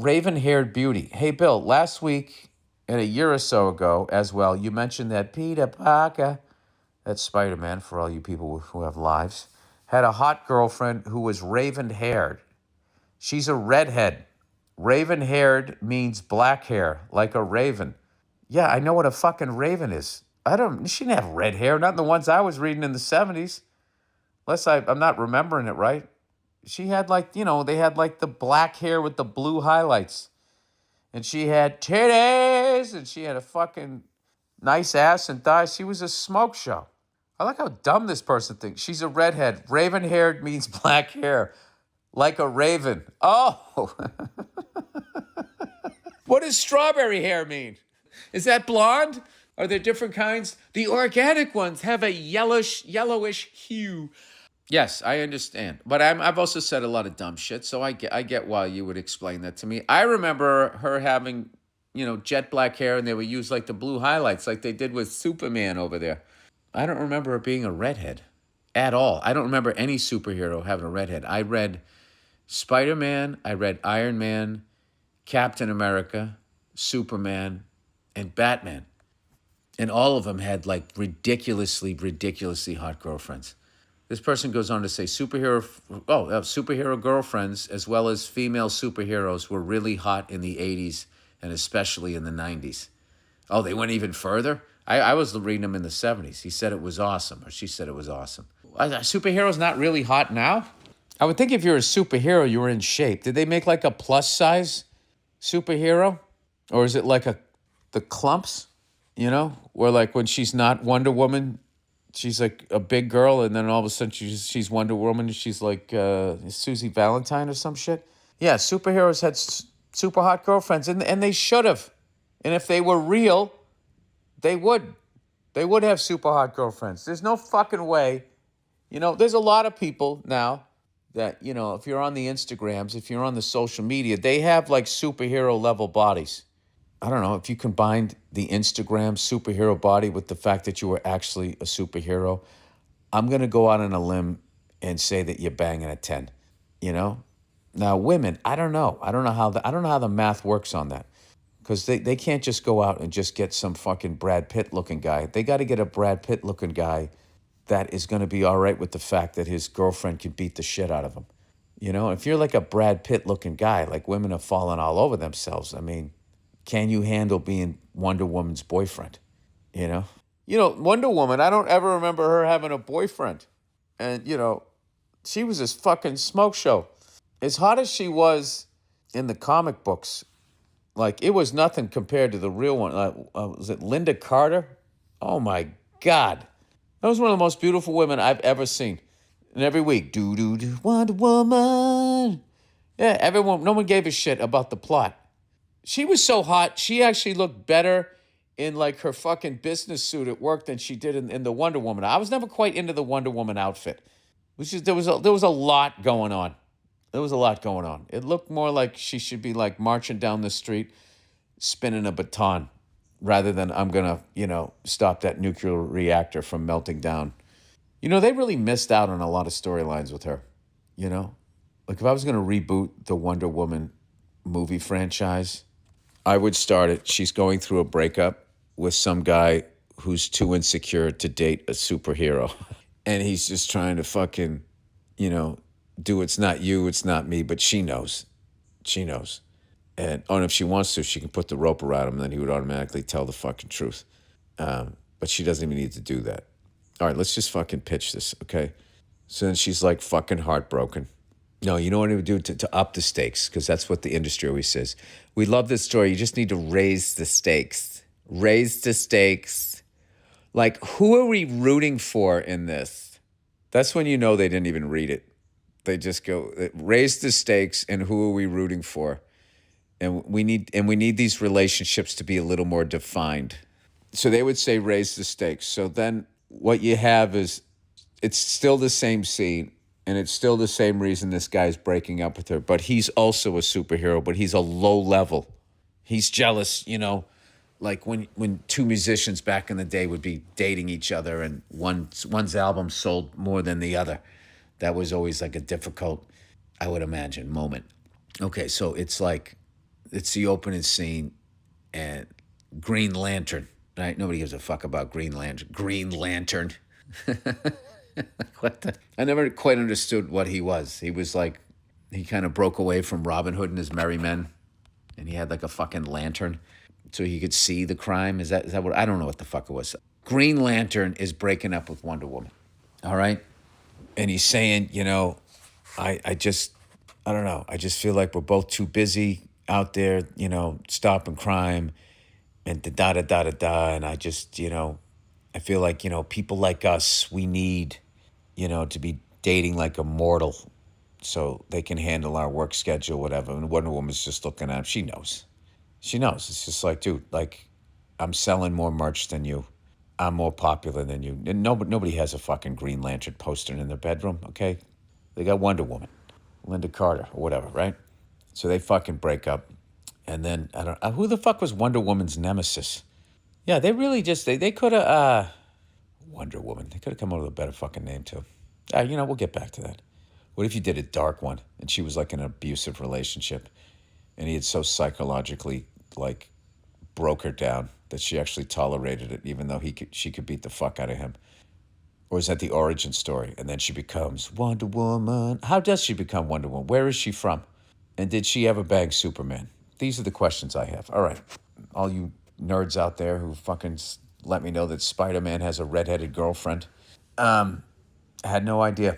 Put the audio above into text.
raven-haired beauty. Hey, Bill, last week and a year or so ago as well, you mentioned that Peter Parker, that's Spider-Man for all you people who have lives, had a hot girlfriend who was raven-haired. She's a redhead. Raven-haired means black hair, like a raven. Yeah, I know what a fucking raven is. She didn't have red hair, not in the ones I was reading in the 70s. Unless I'm not remembering it right. She had they had like the black hair with the blue highlights. And she had titties, and she had a fucking nice ass and thighs. She was a smoke show. I like how dumb this person thinks. She's a redhead. Raven-haired means black hair, like a raven. Oh, what does strawberry hair mean? Is that blonde? Are there different kinds? The organic ones have a yellowish hue. Yes, I understand. But I've also said a lot of dumb shit, so I get why you would explain that to me. I remember her having, jet black hair, and they would use like the blue highlights like they did with Superman over there. I don't remember her being a redhead at all. I don't remember any superhero having a redhead. I read Spider-Man, I read Iron Man, Captain America, Superman, and Batman. And all of them had like ridiculously hot girlfriends. This person goes on to say superhero girlfriends as well as female superheroes were really hot in the 80s and especially in the 90s. Oh, they went even further? I was reading them in the 70s. He said it was awesome, or she said it was awesome. Are superheroes not really hot now? I would think if you're a superhero, you were in shape. Did they make like a plus size superhero? Or is it like the clumps, where like when she's not Wonder Woman, she's like a big girl, and then all of a sudden she's Wonder Woman, and she's like Susie Valentine or some shit? Yeah, superheroes had super hot girlfriends, and they should have. And if they were real, they would. They would have super hot girlfriends. There's no fucking way. There's a lot of people now that, if you're on the Instagrams, if you're on the social media, they have like superhero level bodies. I don't know, if you combined the Instagram superhero body with the fact that you were actually a superhero, I'm going to go out on a limb and say that you're banging a 10, Now, women, I don't know. I don't know how the math works on that. Because they can't just go out and just get some fucking Brad Pitt looking guy. They got to get a Brad Pitt looking guy that is going to be all right with the fact that his girlfriend can beat the shit out of him. If you're like a Brad Pitt looking guy, like women are falling all over themselves. I mean, can you handle being Wonder Woman's boyfriend? Wonder Woman, I don't ever remember her having a boyfriend. And, she was this fucking smoke show. As hot as she was in the comic books, like, it was nothing compared to the real one. Was it Linda Carter? Oh, my God. That was one of the most beautiful women I've ever seen. And every week, do, Wonder Woman. Yeah, no one gave a shit about the plot. She was so hot, she actually looked better in, like, her fucking business suit at work than she did in the Wonder Woman. I was never quite into the Wonder Woman outfit. There was a lot going on. There was a lot going on. It looked more like she should be like marching down the street, spinning a baton, rather than I'm going to, stop that nuclear reactor from melting down. They really missed out on a lot of storylines with her, Like if I was going to reboot the Wonder Woman movie franchise, I would start it. She's going through a breakup with some guy who's too insecure to date a superhero. And he's just trying to fucking, do it's not you, it's not me, but she knows. She knows. And if she wants to, she can put the rope around him, and then he would automatically tell the fucking truth. But she doesn't even need to do that. All right, let's just fucking pitch this, okay? So then she's like fucking heartbroken. No, you know what he would do to up the stakes, because that's what the industry always says. We love this story. You just need to raise the stakes. Raise the stakes. Like, who are we rooting for in this? That's when you know they didn't even read it. They just go, raise the stakes, and who are we rooting for? And we need these relationships to be a little more defined. So they would say raise the stakes. So then what you have is it's still the same scene, and it's still the same reason this guy's breaking up with her. But he's also a superhero, but he's a low level. He's jealous, like when two musicians back in the day would be dating each other and one's album sold more than the other. That was always like a difficult, I would imagine, moment. Okay, so it's like it's the opening scene, and Green Lantern. Right? Nobody gives a fuck about Green Lantern. Green Lantern. What the? I never quite understood what he was. He was like, he kind of broke away from Robin Hood and his merry men, and he had like a fucking lantern, so he could see the crime. Is that what? I don't know what the fuck it was. Green Lantern is breaking up with Wonder Woman. All right, and he's saying, I don't know. I just feel like we're both too busy out there, stopping crime and da da da da da. And I just, I feel like, people like us, we need, to be dating like a mortal so they can handle our work schedule, whatever. And Wonder Woman's just looking at him. She knows. She knows. It's just like, dude, like, I'm selling more merch than you. I'm more popular than you. And nobody has a fucking Green Lantern poster in their bedroom, okay? They got Wonder Woman, Linda Carter, or whatever, right? So they fucking break up. And then, I don't who the fuck was Wonder Woman's nemesis? Yeah, they really just, they could have, Wonder Woman. They could have come up with a better fucking name, too. We'll get back to that. What if you did a dark one and she was like in an abusive relationship and he had so psychologically, like, broke her down that she actually tolerated it even though she could beat the fuck out of him? Or is that the origin story? And then she becomes Wonder Woman. How does she become Wonder Woman? Where is she from? And did she ever bang Superman? These are the questions I have. All right. All you nerds out there who fucking let me know that Spider-Man has a redheaded girlfriend. I had no idea.